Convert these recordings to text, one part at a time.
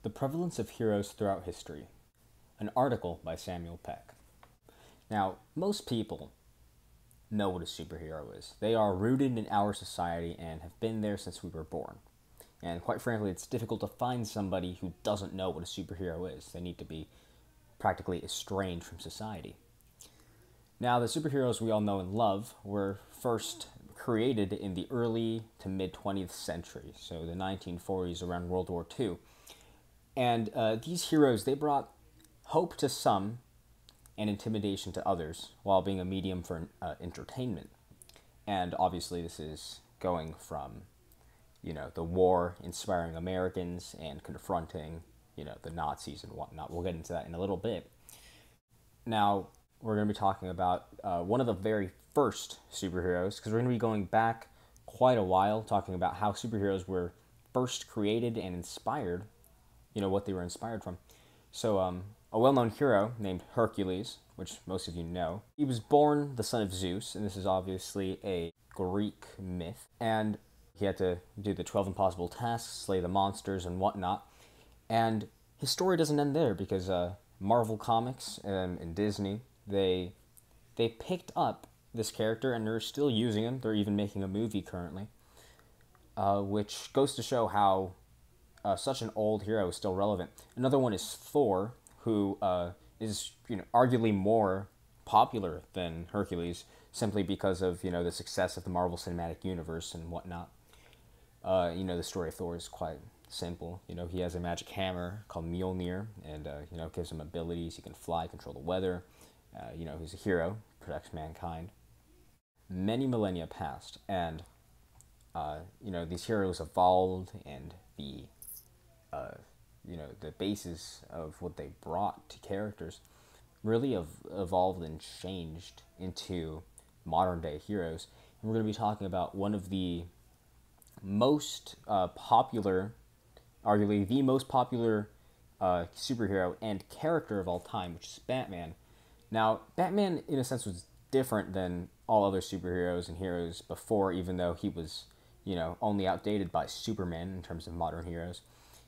The Prevalence of Heroes Throughout History, an article by Samuel Peck. Now, most people know what a superhero is. They are rooted in our society and have been there since we were born. And quite frankly, it's difficult to find somebody who doesn't know what a superhero is. They need to be practically estranged from society. Now, the superheroes we all know and love were first created in the early to mid-20th century, so the 1940s, around World War II. And these heroes, they brought hope to some and intimidation to others while being a medium for entertainment. And obviously this is going from, the war inspiring Americans and confronting, the Nazis and whatnot. We'll get into that in a little bit. Now, we're going to be talking about one of the very first superheroes, because we're going to be going back quite a while, talking about how superheroes were first created and inspired, what they were inspired from. So, a well-known hero named Hercules, which most of you know, he was born the son of Zeus, and this is obviously a Greek myth, and he had to do the 12 impossible tasks, slay the monsters and whatnot, and his story doesn't end there, because Marvel Comics and Disney, they picked up this character, and they're still using him. They're even making a movie currently, which goes to show how such an old hero is still relevant. Another one is Thor, who is arguably more popular than Hercules, simply because of the success of the Marvel Cinematic Universe and whatnot. The story of Thor is quite simple. He has a magic hammer called Mjolnir, and gives him abilities. He can fly, control the weather. He's a hero, protects mankind. Many millennia passed, and these heroes evolved, and the basis of what they brought to characters really evolved and changed into modern day heroes. And we're going to be talking about one of the most popular, arguably the most popular superhero and character of all time, which is Batman. Now, Batman, in a sense, was different than all other superheroes and heroes before, even though he was, only outdated by Superman in terms of modern heroes.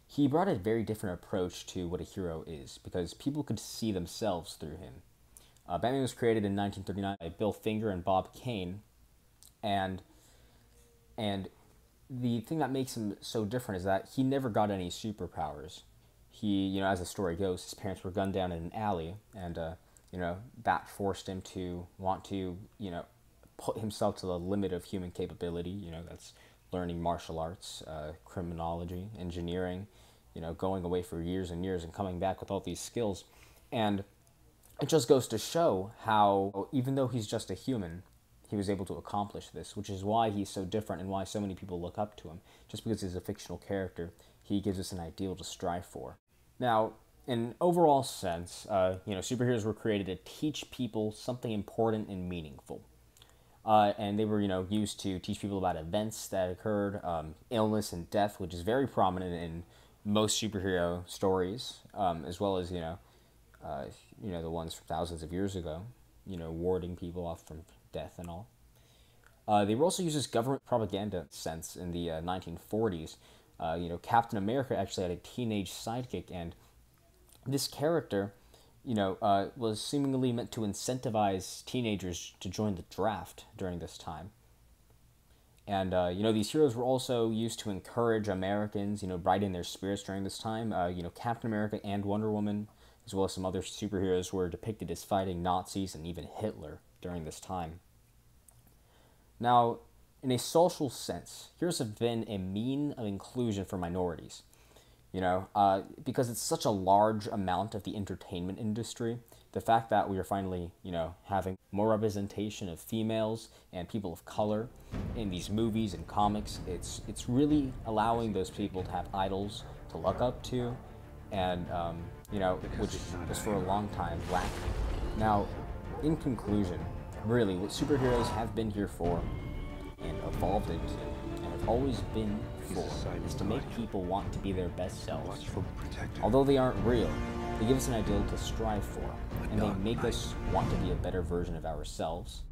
He brought a very different approach to what a hero is, because people could see themselves through him. Batman was created in 1939 by Bill Finger and Bob Kane, and the thing that makes him so different is that he never got any superpowers. He, as the story goes, his parents were gunned down in an alley, and that forced him to want to, put himself to the limit of human capability. That's learning martial arts, criminology, engineering, going away for years and years and coming back with all these skills. And it just goes to show how, even though he's just a human, he was able to accomplish this, which is why he's so different and why so many people look up to him. Just because he's a fictional character, he gives us an ideal to strive for. Now, in an overall sense, superheroes were created to teach people something important and meaningful. And they were, used to teach people about events that occurred, illness and death, which is very prominent in most superhero stories, as well as, the ones from thousands of years ago, warding people off from death and all. They were also used as government propaganda sense in the 1940s. Captain America actually had a teenage sidekick, and this character, was seemingly meant to incentivize teenagers to join the draft during this time. And, these heroes were also used to encourage Americans, brighten their spirits during this time. Captain America and Wonder Woman, as well as some other superheroes, were depicted as fighting Nazis and even Hitler during this time. Now, in a social sense, heroes have been a mean of inclusion for minorities. Because it's such a large amount of the entertainment industry, the fact that we are finally, having more representation of females and people of color in these movies and comics, it's really allowing those people to have idols to look up to, and, which was for a long time lacking. Now, in conclusion, really, what superheroes have been here for and evolved into, and have always been for, is to make people want to be their best selves. Although they aren't real, they give us an ideal to strive for, and they make us want to be a better version of ourselves.